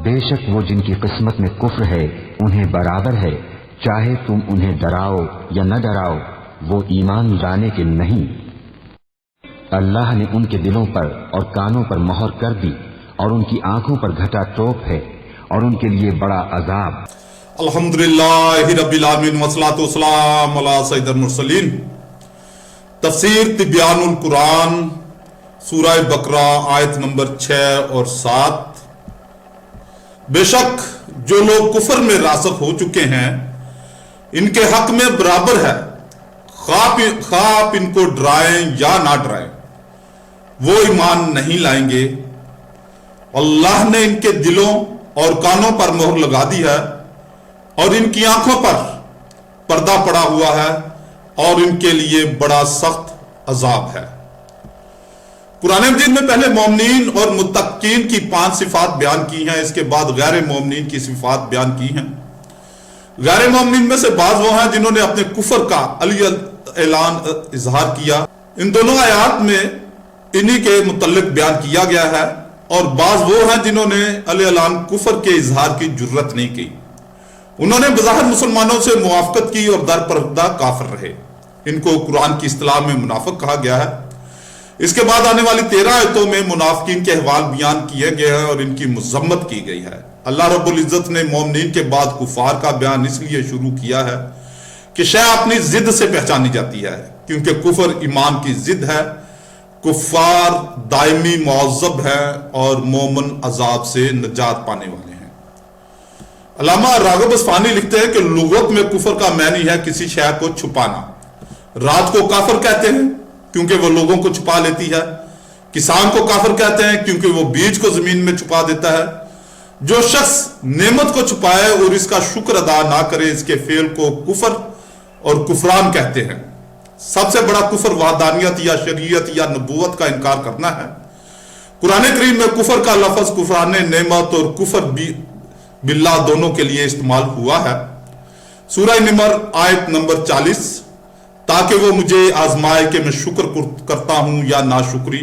بے شک وہ جن کی قسمت میں کفر ہے انہیں برابر ہے، چاہے تم انہیں ڈراؤ یا نہ ڈراؤ، وہ ایمان لانے کے نہیں۔ اللہ نے ان کے دلوں پر اور کانوں پر مہر کر دی اور ان کی آنکھوں پر گھٹا ٹوپ ہے اور ان کے لیے بڑا عذاب۔ الحمدللہ رب العالمین والصلاة والسلام علی سید المرسلین۔ تفسیر تبیان القرآن سورہ بقرہ آیت نمبر 6 اور 7۔ بے شک جو لوگ کفر میں راسخ ہو چکے ہیں ان کے حق میں برابر ہے، خواہ ان کو ڈرائیں یا نہ ڈرائیں، وہ ایمان نہیں لائیں گے۔ اللہ نے ان کے دلوں اور کانوں پر مہر لگا دی ہے اور ان کی آنکھوں پر پردہ پڑا ہوا ہے اور ان کے لیے بڑا سخت عذاب ہے۔ قرآن مجید میں پہلے مومنین اور متقین کی 5 صفات بیان کی ہیں، اس کے بعد غیر مومنین کی صفات بیان کی ہیں۔ غیر مومنین میں سے بعض وہ ہیں جنہوں نے اپنے کفر کا علی اعلان اظہار کیا، ان دونوں آیات میں انہی کے متعلق بیان کیا گیا ہے، اور بعض وہ ہیں جنہوں نے علی اعلان کفر کے اظہار کی جرت نہیں کی، انہوں نے بظاہر مسلمانوں سے موافقت کی اور در پردہ کافر رہے، ان کو قرآن کی اصطلاح میں منافق کہا گیا ہے۔ اس کے بعد آنے والی 13 آیتوں میں منافقین کے احوال بیان کیے گئے ہیں اور ان کی مذمت کی گئی ہے۔ اللہ رب العزت نے مومنین کے بعد کفار کا بیان اس لیے شروع کیا ہے کہ شے اپنی ضد سے پہچانی جاتی ہے، کیونکہ کفر ایمان کی ضد ہے، کفار دائمی معذب ہیں اور مومن عذاب سے نجات پانے والے ہیں۔ علامہ راغب اصفہانی لکھتے ہیں کہ لغت میں کفر کا معنی ہے کسی شے کو چھپانا۔ رات کو کافر کہتے ہیں کیونکہ وہ لوگوں کو چھپا لیتی ہے، کسان کو کافر کہتے ہیں کیونکہ وہ بیج کو زمین میں چھپا دیتا ہے۔ جو شخص نعمت کو چھپائے اور اس کا شکر ادا نہ کرے، اس کے فعل کو کفر اور کفران کہتے ہیں۔ سب سے بڑا کفر وحدانیت یا شریعت یا نبوت کا انکار کرنا ہے۔ قرآن کریم میں کفر کا لفظ کفران نعمت اور کفر باللہ دونوں کے لیے استعمال ہوا ہے۔ سورہ نمر آیت نمبر 40، تاکہ وہ مجھے آزمائے کہ میں شکر کرتا ہوں یا ناشکری،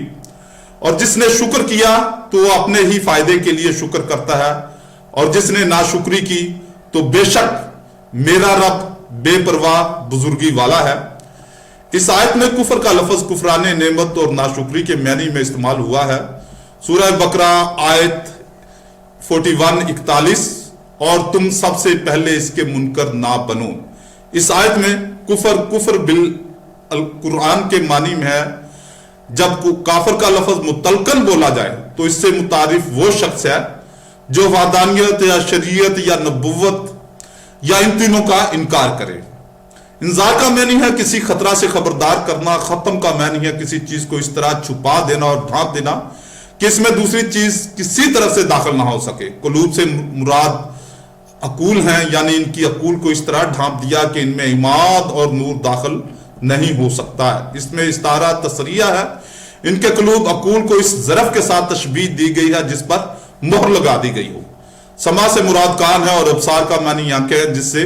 اور جس نے شکر کیا تو وہ اپنے ہی فائدے کے لیے شکر کرتا ہے، اور جس نے ناشکری کی تو بے شک میرا رب بے پرواہ بزرگی والا ہے۔ اس آیت میں کفر کا لفظ کفران نعمت اور ناشکری کے معنی میں استعمال ہوا ہے۔ سورہ بقرہ آیت 41-41، اور تم سب سے پہلے اس کے منکر نہ بنو۔ اس آیت میں کفر بالقرآن کے معنی میں ہے جب کافر کا لفظ متلقن بولا جائے تو اس سے متعارف وہ شخص ہے جو وحدانیت یا شریعت یا نبوت یا ان تینوں کا انکار کرے۔ انذار کا معنی ہے کسی خطرہ سے خبردار کرنا، ختم کا معنی ہے کسی چیز کو اس طرح چھپا دینا اور ڈھانپ دینا کہ اس میں دوسری چیز کسی طرف سے داخل نہ ہو سکے۔ قلوب سے مراد عقول ہیں، یعنی ان کی عقول کو اس طرح ڈھانپ دیا کہ ان میں عماد اور نور داخل نہیں ہو سکتا ہے۔ اس میں استعارہ تصریح ہے، ان کے قلوب عقول کو اس ظرف کے ساتھ تشبیہ دی گئی ہے جس پر مہر لگا دی گئی ہو۔ سما سے مراد کان ہے اور ابصار کا معنی آنکھیں ہے، جس سے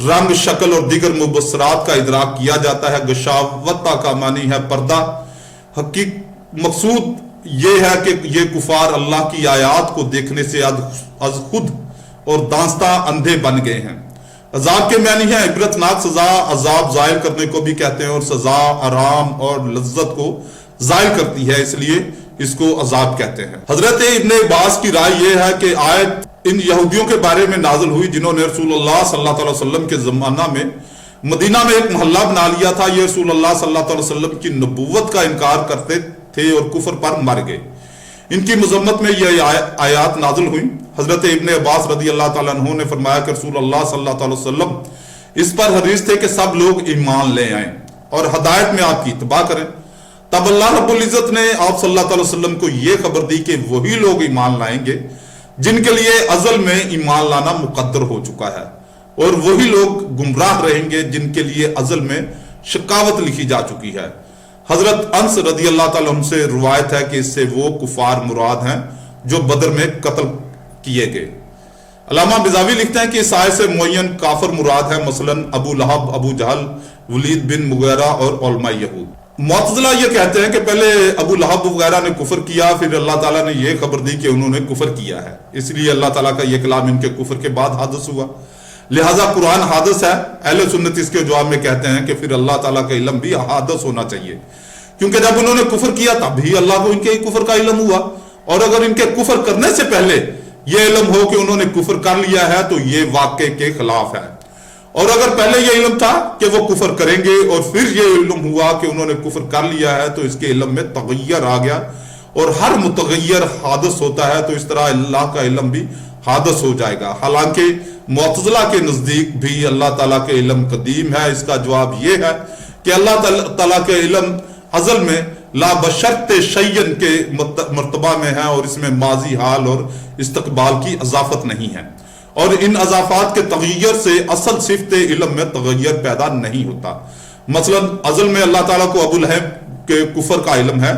رنگ، شکل اور دیگر مبصرات کا ادراک کیا جاتا ہے۔ غشاوتہ کا معنی ہے پردہ۔ مقصود یہ ہے کہ یہ کفار اللہ کی آیات کو دیکھنے سے از خود اور دانستہ اندھے بن گئے ہیں۔ عذاب کے معنی ہے عبرتناک سزا، عذاب زائل کرنے کو بھی کہتے ہیں، اور سزا آرام اور لذت کو زائل کرتی ہے، اس لیے اس کو عذاب کہتے ہیں۔ حضرت ابن عباس کی رائے یہ ہے کہ آیت ان یہودیوں کے بارے میں نازل ہوئی جنہوں نے رسول اللہ صلی اللہ علیہ وسلم کے زمانہ میں مدینہ میں ایک محلہ بنا لیا تھا۔ یہ رسول اللہ صلی اللہ علیہ وسلم کی نبوت کا انکار کرتے تھے اور کفر پر مر گئے۔ ان کی مذمت میں یہ آیات نازل ہوئیں۔ حضرت ابن عباس رضی اللہ تعالیٰ عنہ نے فرمایا کہ رسول اللہ صلی اللہ علیہ وسلم اس پر حریص تھے کہ سب لوگ ایمان لے آئیں اور ہدایت میں آپ کی اتباع کریں۔ تب اللہ رب العزت نے آپ صلی اللہ علیہ وسلم کو یہ خبر دی کہ وہی لوگ ایمان لائیں گے جن کے لیے ازل میں ایمان لانا مقدر ہو چکا ہے، اور وہی لوگ گمراہ رہیں گے جن کے لیے ازل میں شقاوت لکھی جا چکی ہے۔ حضرت انس رضی اللہ تعالیٰ عنہ سے روایت ہے کہ اس سے وہ کفار مراد ہیں جو بدر میں قتل کیے گئے۔ علامہ بزاوی لکھتے ہیں کہ اس آیت سے معین کافر مراد ہے، مثلا ابو لہب، ابو جہل، ولید بن مغیرہ اور علماء یہود۔ मुअतज़िला ये कहते हैं कि पहले अबू लहब वगैरह ने कुफर किया, फिर अल्लाह ताला ने ये खबर दी कि उन्होंने कुफर किया है, इसलिए अल्लाह ताला का ये कलाम इनके कुफर के बाद हादस हुआ, लिहाजा कुरान हादस है। अहले सुन्नत इसके जवाब में कहते हैं कि फिर अल्लाह ताला का इल्म भी हादस होना चाहिए, क्योंकि जब उन्होंने कुफर किया तब भी अल्लाह को इनके कुफर का इल्म हुआ, और अगर इनके कुफर करने से पहले ये इल्म हो कि उन्होंने कुफर कर लिया है तो ये वाक़े के खिलाफ है। और अगर पहले ये इल्म था कि वो कुफर करेंगे और फिर ये इल्म हुआ कि उन्होंने कुफर कर लिया है तो इसके इल्म में तगय्यर आ गया, और हर मुतगय्यर हादस होता है, तो इस तरह अल्लाह का इल्म भी हादस हो जाएगा। हालांकि मुअतज़िला के नजदीक भी अल्लाह ताला के इल्म कदीम है। इसका जवाब ये है कि अल्लाह ताला के इल्म अज़ल में ला बशर्ते शय्यन के मर्तबा में है, और इसमें माजी हाल और इस्तकबाल की अज़ाफत नहीं है, और इन अज़ाफात के तगय्यर से असल सिफ़त इल्म में तगय्यर पैदा नहीं होता। मसलन अज़ल में अल्लाह ताला को अबू लहब के कुफर का इल्म है,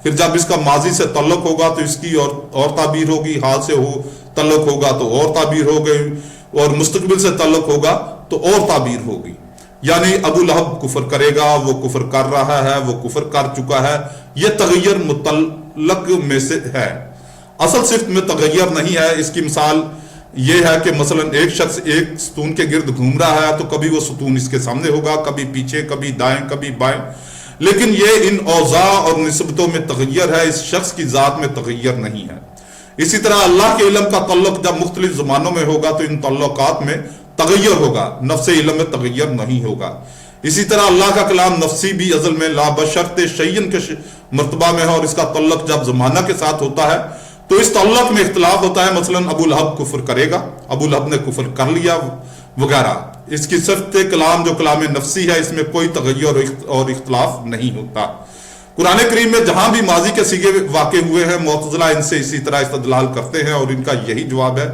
फिर जब इसका माजी से तल्लुक होगा तो इसकी और ताबीर होगी, हाल से हो तल्लुक होगा तो और ताबीर हो गई, और मुस्तकबिल से तल्लुक होगा तो और ताबीर होगी। यानी अबू लहब कुफर करेगा, वो कुफर कर रहा है, वो कुफर कर चुका है, यह तगय्यर मुतल्लक में से है, असल सिफ़त में तगय्यर नहीं है। इसकी मिसाल ये है कि मसलन एक शख्स एक सतून के गिर्द घूम रहा है, तो कभी वो सतून इसके सामने होगा, कभी पीछे, कभी दाएं, कभी बाएं, लेकिन ये इन औज़ा और निस्बतों में तगय्यर है, इस शख्स की ज़ात में तगय्यर नहीं है। इसी तरह अल्लाह के इल्म का तल्लुक जब मुख्तलिफ ज़मानों में होगा तो इन तल्लुकात में तगय्यर होगा, नफ्स इल्म में तगय्यर नहीं होगा। इसी तरह अल्लाह का कलाम नफ्सी भी अज़ल में ला बशर्ते शय्यन के मर्तबा में है, और इसका तल्लुक जब ज़माना के साथ होता है तो इस तल्लुक में इख्तिलाफ होता है। मसलन अबू लहब कुफर करेगा, अबू लहब ने कुफर कर लिया वगैरह। इसकी सिफ़त कलाम जो कलाम नफ्सी है, इसमें कोई तगय्युर और इख्तिलाफ नहीं होता। कुरान करीम में जहां भी माजी के सीगे वाक़े हुए हैं, मुअतज़िला इनसे इसी तरह इस्तदलाल करते हैं, और इनका यही जवाब है।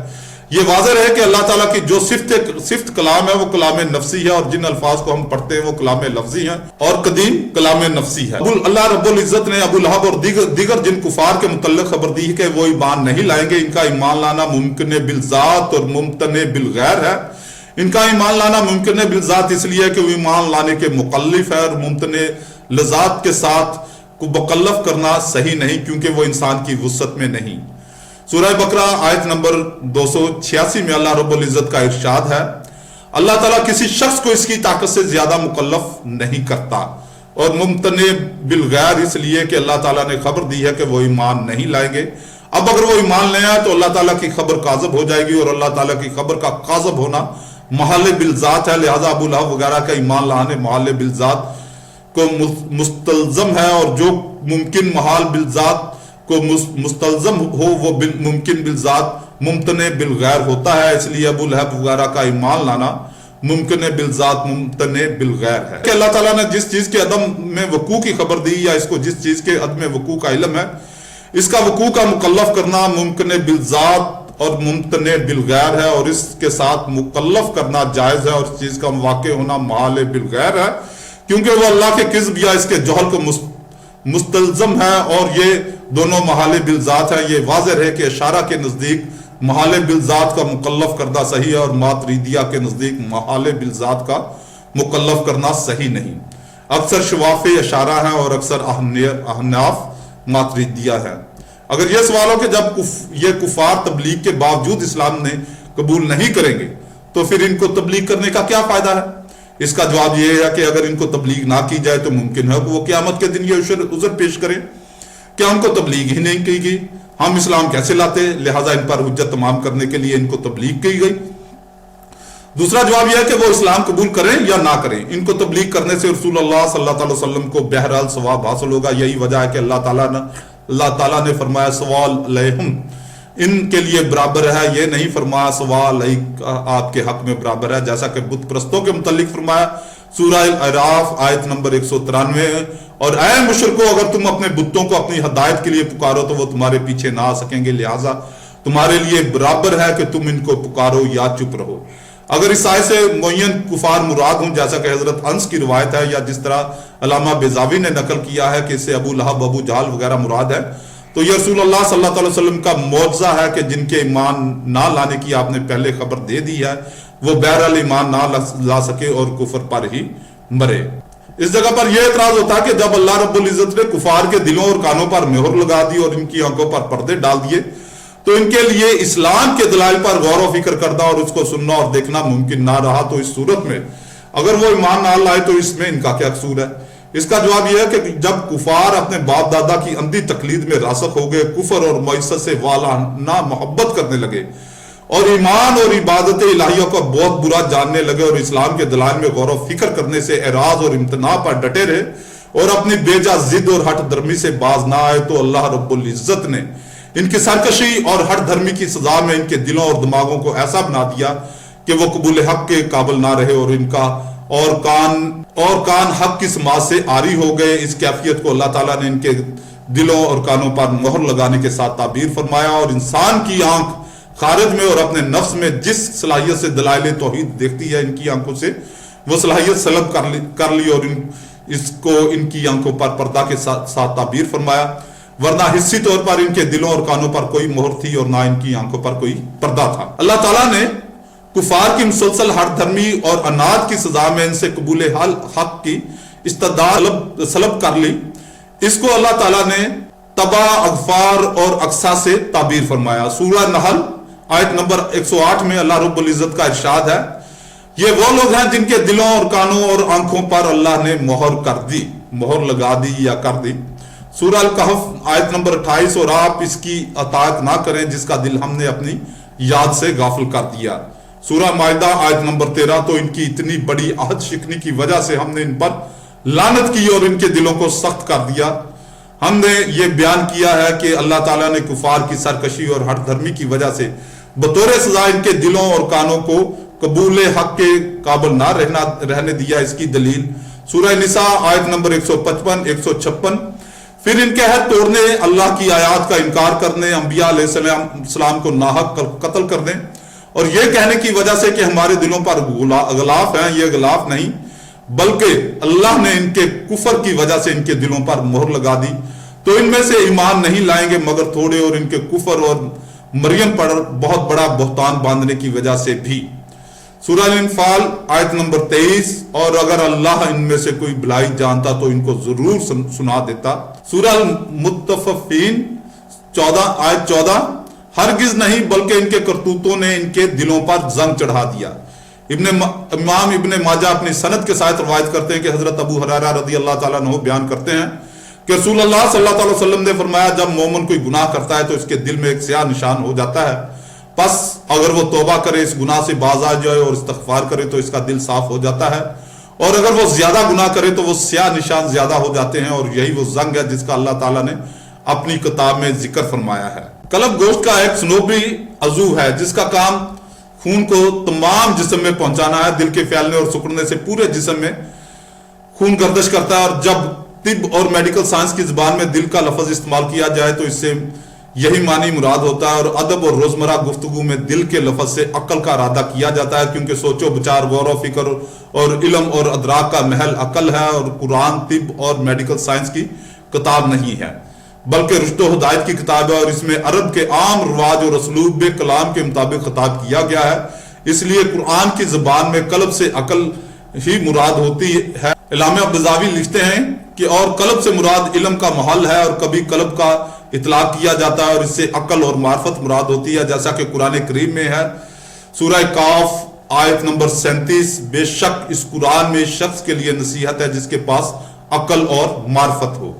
ये वाज़ेह है कि अल्लाह ताला की जो सिफ़त कलाम है वो कलाम नफ्सी है, और जिन अल्फाज को हम पढ़ते हैं वो कलाम लफ्जी है और कदीम कलाम नफ्सी है। अल्लाह रब्बुल इज़्ज़त ने अबू लहब और दीगर जिन कुफार के मुतल्लिक़ खबर दी है कि वो ईमान नहीं लाएंगे, इनका ईमान लाना मुमकिन बिलज़ात और मुमतने बिलगैर है। इनका ईमान लाना मुमकिन बिलज़ात इसलिए है कि वो ईमान लाने के मुकल्लिफ है, और मुमतने लज़ात के साथ को मुकल्लफ करना सही नहीं, क्योंकि वो इंसान की वुसअत में नहीं। सूरह बकरा आयत नंबर 286 में अल्लाह रब्बुल इज़्ज़त का इरशाद है, अल्लाह ताला किसी शख्स को इसकी ताकत से ज्यादा मुकल्लफ नहीं करता, और मुमतने बिलगैर इसलिए कि अल्लाह ताला ने खबर दी है कि वो ईमान नहीं लाएंगे। अब अगर वो ईमान ले आए तो अल्लाह ताला की खबर काज़ब हो जाएगी, और अल्लाह ताला की खबर का काज़ब होना महल बिलज़ात है। लिहाजा अबू लहब वगैरह का ईमान लाने महल बिलज़ात को मुस्तलज़म है, और जो मुमकिन महल बिलज़ात को मुस्तलज़म हो वो मुमकिन बिलज़ात मुमतने बिलगैर होता है। इसलिए अबू लहब वगैरह का ईमान लाना मुमकिन बिलज़ात मुमतने बिलगैर है कि अल्लाह ताला ने जिस चीज़ के अदम में वकू की खबर दी, या इसको जिस चीज़ के अदम वकू का इल्म है, इसका वकू का मुकल्लफ करना मुमकिन बिलज़ात और मुमतने बिलगैर है, और इसके साथ मुकल्लफ करना जायज़ है, और इस चीज़ का वाक़ होना महल बिलगैर है, क्योंकि वो अल्लाह के किज़्ब या इसके जहल को मुस्तलज़म है, और ये दोनों महल बिलज़ात है। ये वाज़ेह है कि इशारा के नज़दीक महल बिलज़ात का मुकल्लफ करना सही है, और मातरीदिया के नज़दीक महल बिलज़ात का मुकल्लफ करना सही नहीं। अक्सर शवाफ़ इशारा है और अक्सर अहनाफ मातरीदिया है। अगर यह सवाल हो कि जब ये कुफार तबलीग के बावजूद इस्लाम ने कबूल नहीं करेंगे तो फिर इनको तबलीग करने का क्या फ़ायदा है, इसका जवाब यह है कि अगर इनको तबलीग ना की जाए तो मुमकिन है कि वो क़यामत के दिन ये उज़र पेश करें कि हमको तबलीग ही नहीं की गई, हम इस्लाम कैसे लाते, लिहाजा इन पर हुज्जत तमाम करने के लिए इनको तबलीग की गई। दूसरा जवाब यह है कि वो इस्लाम कबूल करें या ना करें, इनको तबलीग करने से रसूलुल्लाह सल्लल्लाहु अलैहि वसल्लम को बहरहाल सवाब हासिल होगा। यही वजह है कि अल्लाह ताला ने फरमाया सवाल अलैहिम, इनके लिए बराबर है, ये नहीं फरमाया सवाल आपके हक में बराबर है, जैसा कि बुत परस्तों के मुतल्लिक फरमाया सूरह अराफ आयत नंबर 193, और ऐ मुशरिको अगर तुम अपने बुतों को अपनी हदायत के लिए पुकारो तो वो तुम्हारे पीछे ना आ सकेंगे, लिहाजा तुम्हारे लिए बराबर है कि तुम इनको पुकारो या चुप रहो। अगर इस आयत से मुय्यन कुफार मुराद हों, जैसा कि हजरत अंस की रिवायत है, या जिस तरह अल्लामा बेजावी ने नकल किया है कि इससे अबू लहब अबू जहल वगैरह मुराद है, तो यह रसूलुल्लाह सल्लल्लाहु अलैहि वसल्लम का मौजज़ा है कि जिनके ईमान ना लाने की आपने पहले खबर दे दी है वो बहरहाल ईमान ना ला सके और कुफर पर ही मरे। इस जगह पर यह एतराज होता है कि जब अल्लाह रब्बुल इज्जत ने कुफार के दिलों और कानों पर मोहर लगा दी और इनकी आंखों पर पर्दे डाल दिए, तो इनके लिए इस्लाम के दलाइल पर गौर व फिक्र करना और उसको सुनना और देखना मुमकिन ना रहा। तो इस सूरत में अगर वो ईमान ना लाए तो इसमें इनका क्या कसूर है? इसका जवाब यह है कि जब कुफार अपने बाप दादा की अंधी तकलीद में रासख हो गए, कुफर और मईशत से वालाना मोहब्बत करने लगे और ईमान और इबादत इलाहियों को बहुत बुरा जानने लगे और इस्लाम के दलाइल में गौर व फिक्र करने से एराज और इम्तना पर डटे रहे और अपनी बेजा जिद और हट धर्मी से बाज ना आए, तो अल्लाह रब्बुल इज्जत ने इनकी सरकशी और हट धर्मी की सजा में इनके दिलों और दिमागों को ऐसा बना दिया कि वो कबूल हक के काबिल ना रहे और इनका और कान हक की समाज से आरी हो गए। इस कैफियत को अल्लाह ताला ने इनके दिलों और कानों पर मोहर लगाने के साथ ताबीर फरमाया और इंसान की आंख खारिज में और अपने नफ्स में जिस सलाहियत से दलाइल तौहीद देखती है, इनकी आंखों से वो सलाहियत सलब कर ली और इसको इनकी आंखों पर पर्दा के साथ ताबीर फरमाया, वरना हिस्सी तौर पर इनके दिलों और कानों पर कोई मोहर थी और ना इनकी आंखों पर कोई पर्दा था। अल्लाह ताला ने कुफार की मुसलसल हर धर्मी और अनाज की सजा में इनसे कबूल हक की इस्तिदाद सलब कर ली। इसको अल्लाह ताला ने तबा, अगफार और अक्सा से ताबीर फरमाया। सूरह नहल आयत नंबर 108 में अल्लाह रब्बुल इज्जत का इरशाद है, ये वो लोग हैं जिनके दिलों और कानों और आंखों पर अल्लाह ने मोहर कर दी, मोहर लगा दी या कर दी। सूरह अल कहफ आयत नंबर 28, और आप इसकी अताअत ना करें जिसका दिल हमने अपनी याद से गाफिल कर दिया। सूरह माइदा आयत नंबर 13, तो इनकी इतनी बड़ी आहद शिकनी की वजह से हमने इन पर लानत की और इनके दिलों को सख्त कर दिया। हमने ये बयान किया है कि अल्लाह ताला ने कुफार की सरकशी और हट धर्मी की वजह से बतौर सजा इनके दिलों और कानों को कबूल हक के काबिल ना रहने दिया। इसकी दलील सूरह निसा आयत नंबर 155, 156, फिर इनके हद तोड़ने, अल्लाह की आयात का इनकार करने, अंबिया अलैहिस्सलाम को नाहक कत्ल करने और यह कहने की वजह से कि हमारे दिलों पर गलाफ हैं, ये गलाफ नहीं बल्कि अल्लाह ने इनके कुफर की वजह से इनके दिलों पर मोहर लगा दी, तो इनमें से ईमान नहीं लाएंगे मगर थोड़े, और इनके कुफर और मरियम पर बहुत बड़ा बुहतान बांधने की वजह से भी। सूरह अल-इन्फाल आयत नंबर 23, और अगर अल्लाह इनमें से कोई भलाई जानता तो इनको जरूर सुना देता। सूरह अल-मुत्तफ़िफ़ीन 14 आयत 14, हरगिज नहीं बल्कि इनके करतूतों ने इनके दिलों पर जंग चढ़ा दिया। इमाम इब्ने माजा अपनी सनद के साथ रवायत करते हैं कि हजरत अबू हुरैरा रज़ी अल्लाह ताला अन्हु बयान करते हैं कि रसूलुल्लाह सल्लल्लाहु अलैहि वसल्लम ने फरमाया, जब मोमिन कोई गुनाह करता है तो इसके दिल में एक स्याह निशान हो जाता है, बस अगर वो तौबा करे, इस गुनाह से बाज आ जाए और इस्तग़फ़ार करे तो इसका दिल साफ हो जाता है, और अगर वो ज्यादा गुनाह करे तो वो स्याह निशान ज्यादा हो जाते हैं। और यही वो जंग है जिसका अल्लाह ताला ने अपनी किताब में जिक्र फरमाया है। कलब गोश्त का एक सनोबी अज़ू है जिसका काम खून को तमाम जिस्म में पहुंचाना है। दिल के फैलने और सिकुड़ने से पूरे जिस्म में खून गर्दिश करता है, और जब तिब और मेडिकल साइंस की जुबान में दिल का लफ्ज इस्तेमाल किया जाए तो इससे यही मानी मुराद होता है। और अदब और रोजमर्रा गुफ्तगू में दिल के लफ्ज से अक्ल का इरादा किया जाता है, क्योंकि सोचो विचार, गौर व फिक्र और इल्म और अदराक का महल अक्ल है, और कुरान तिब और मेडिकल साइंस की किताब नहीं है बल्कि रुश्द व हिदायत की किताब है, और इसमें अरब के आम रिवाज और असलूब कलाम के मुताबिक खिताब किया गया है। इसलिए कुरान की जुबान में कल्ब से अकल ही मुराद होती है। इलामे अब्दुज़ावी लिखते हैं कि और कल्ब से मुराद इल्म का महल है, और कभी कल्ब का इतलाक किया जाता है और इससे अकल और मार्फत मुराद होती है, जैसा कि कुरान करीम में है। सूरह काफ आयत नंबर 37, बेशक इस कुरान में शख्स के लिए नसीहत है जिसके पास अकल और मार्फत हो।